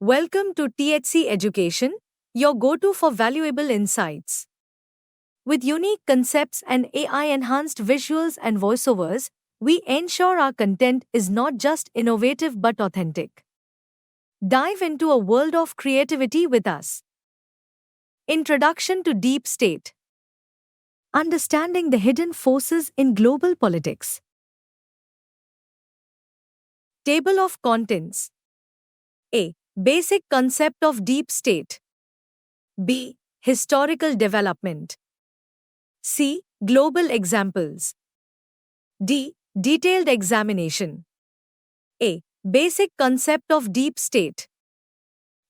Welcome to THC Education, your go-to for valuable insights. With unique concepts and AI-enhanced visuals and voiceovers, we ensure our content is not just innovative but authentic. Dive into a world of creativity with us. Introduction to Deep State. Understanding the hidden forces in global politics. Table of Contents. A. Basic concept of deep state. B. Historical development. C. Global examples. D. Detailed examination. A. Basic concept of deep state.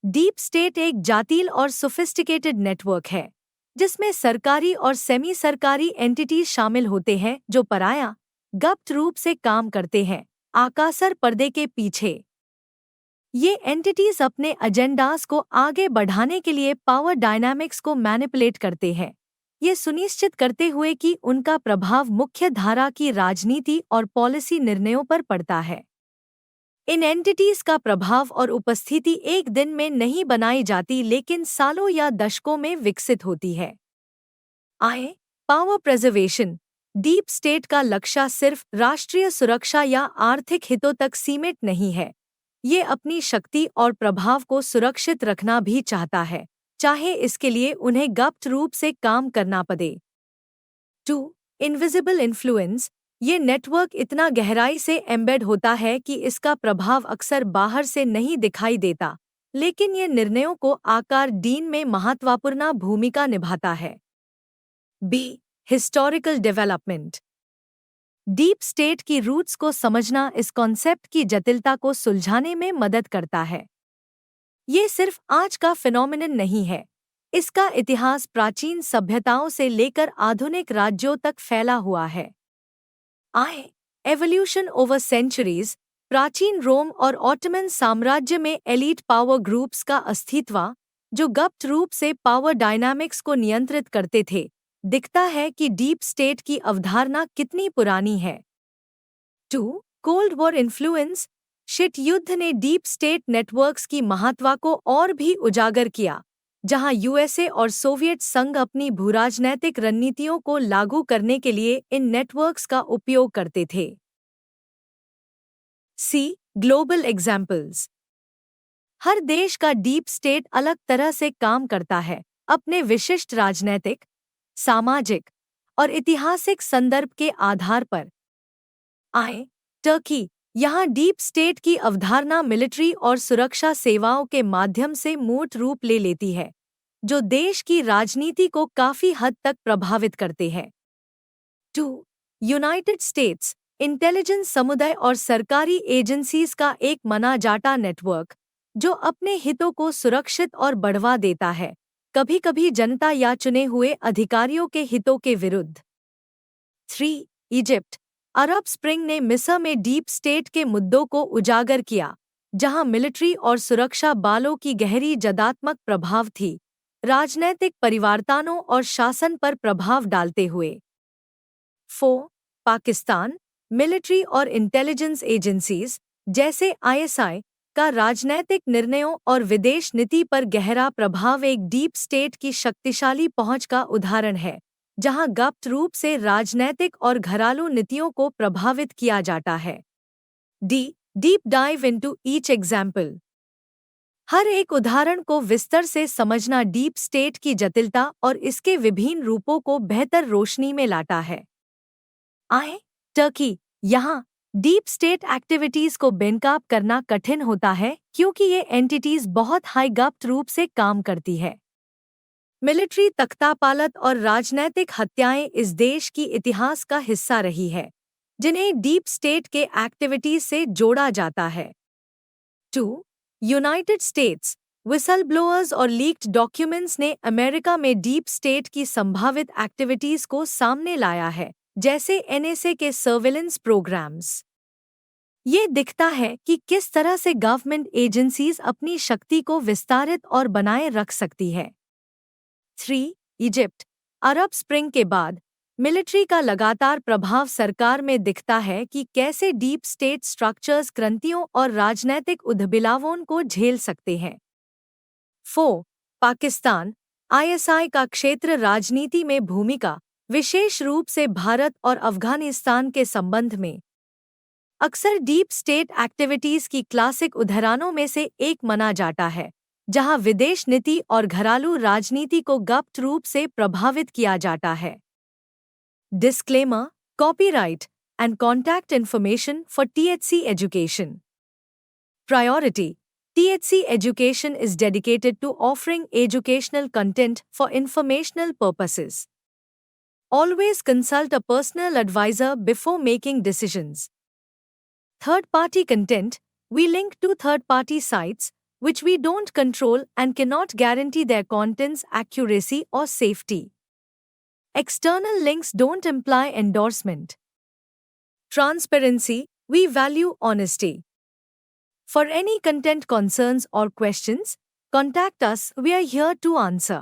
Deep state एक जातील और sophisticated network है जिसमें सरकारी और semi सरकारी entities शामिल होते हैं जो पराया गुप्त रूप से काम करते हैं आकाशर पर्दे के पीछे। ये एंटिटीज अपने एजेंडास को आगे बढ़ाने के लिए पावर डायनामिक्स को मैनिपुलेट करते हैं, ये सुनिश्चित करते हुए कि उनका प्रभाव मुख्य धारा की राजनीति और पॉलिसी निर्णयों पर पड़ता है। इन एंटिटीज का प्रभाव और उपस्थिति एक दिन में नहीं बनाई जाती लेकिन सालों या दशकों में विकसित होती है। Power preservation. डीप स्टेट का लक्ष्य सिर्फ राष्ट्रीय सुरक्षा या आर्थिक हितों तक सीमित नहीं है, ये अपनी शक्ति और प्रभाव को सुरक्षित रखना भी चाहता है, चाहे इसके लिए उन्हें गुप्त रूप से काम करना पड़े। 2. Invisible influence. ये नेटवर्क इतना गहराई से एम्बेड होता है कि इसका प्रभाव अक्सर बाहर से नहीं दिखाई देता, लेकिन ये निर्णयों को आकार देने में महत्वपूर्ण भूमिका निभाता है। B. Historical development. Deep state की रूट्स को समझना इस कॉन्सेप्ट की जटिलता को सुलझाने में मदद करता है। ये सिर्फ आज का फिनोमिनन नहीं है, इसका इतिहास प्राचीन सभ्यताओं से लेकर आधुनिक राज्यों तक फैला हुआ है। Evolution over centuries. प्राचीन रोम और ऑटोमन साम्राज्य में एलीट पावर ग्रुप्स का अस्तित्व, जो गुप्त रूप से पावर डायनामिक्स को नियंत्रित करते थे, दिखता है कि डीप स्टेट की अवधारणा कितनी पुरानी है। 2. Cold war influence. शीत युद्ध ने डीप स्टेट नेटवर्क्स की महत्ता को और भी उजागर किया, जहां यूएसए और सोवियत संघ अपनी भूराजनैतिक रणनीतियों को लागू करने के लिए इन नेटवर्क्स का उपयोग करते थे। C. Global examples. हर देश का डीप स्टेट अलग तरह से काम करता है, अपने विशिष्ट राजनैतिक, सामाजिक और ऐतिहासिक संदर्भ के आधार पर। टर्की। यहाँ डीप स्टेट की अवधारणा मिलिट्री और सुरक्षा सेवाओं के माध्यम से मूर्त रूप ले लेती है, जो देश की राजनीति को काफी हद तक प्रभावित करते हैं। 2. United states. इंटेलिजेंस समुदाय और सरकारी एजेंसीज का एक माना जाता नेटवर्क, जो अपने हितों को सुरक्षित और बढ़ावा देता है, कभी कभी जनता या चुने हुए अधिकारियों के हितों के विरुद्ध। 3. इजिप्ट। अरब स्प्रिंग ने मिस्र में डीप स्टेट के मुद्दों को उजागर किया, जहां मिलिट्री और सुरक्षा बलों की गहरी जदात्मक प्रभाव थी, राजनैतिक परिवर्तनों और शासन पर प्रभाव डालते हुए। 4. पाकिस्तान। मिलिट्री और इंटेलिजेंस एजेंसीज जैसे ISI का राजनैतिक निर्णयों और विदेश नीति पर गहरा प्रभाव एक डीप स्टेट की शक्तिशाली पहुंच का उदाहरण है, जहां गुप्त रूप से राजनैतिक और घरेलू नीतियों को प्रभावित किया जाता है। D. Deep dive into each example. हर एक उदाहरण को विस्तार से समझना डीप स्टेट की जटिलता और इसके विभिन्न रूपों को बेहतर रोशनी में लाता है। टर्की। यहाँ डीप स्टेट एक्टिविटीज को बेनकाब करना कठिन होता है क्योंकि ये एंटिटीज बहुत हाई गुप्त रूप से काम करती है। मिलिट्री तख्तापालत और राजनैतिक हत्याएं इस देश की इतिहास का हिस्सा रही है, जिन्हें डीप स्टेट के एक्टिविटीज से जोड़ा जाता है। 2. United states. विसल ब्लोअर्स और लीक्ड डॉक्यूमेंट्स ने अमेरिका में डीप स्टेट की संभावित एक्टिविटीज को सामने लाया है, जैसे NSA के सर्विलेंस प्रोग्राम्स। ये दिखता है कि किस तरह से गवर्नमेंट एजेंसीज अपनी शक्ति को विस्तारित और बनाए रख सकती है। 3. इजिप्ट। अरब स्प्रिंग के बाद मिलिट्री का लगातार प्रभाव सरकार में दिखता है कि कैसे डीप स्टेट स्ट्रक्चर्स क्रांतियों और राजनैतिक उद्बिलावों को झेल सकते हैं। 4. पाकिस्तान आईएसआई का क्षेत्र राजनीति में भूमिका, विशेष रूप से भारत और अफगानिस्तान के संबंध में, अक्सर डीप स्टेट एक्टिविटीज की क्लासिक उदाहरणों में से एक माना जाता है, जहां विदेश नीति और घरेलू राजनीति को गुप्त रूप से प्रभावित किया जाता है। Disclaimer: Copyright and contact information for THC education. Priority: THC education is dedicated to offering educational content for informational purposes. Always consult a personal advisor before making decisions. Third-party content: we link to third-party sites, which we don't control and cannot guarantee their content's accuracy or safety. External links don't imply endorsement. Transparency: we value honesty. For any content concerns or questions, contact us, we are here to answer.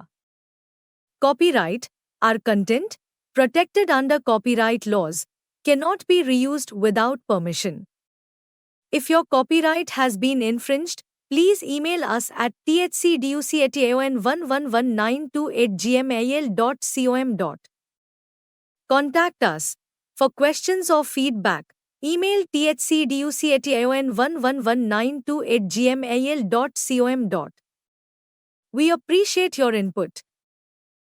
Copyright: our content, protected under copyright laws, cannot be reused without permission. If your copyright has been infringed, please email us at thcduc@aon111928gmail.com. Contact us. For questions or feedback, email thcduc@aon111928gmail.com. We appreciate your input.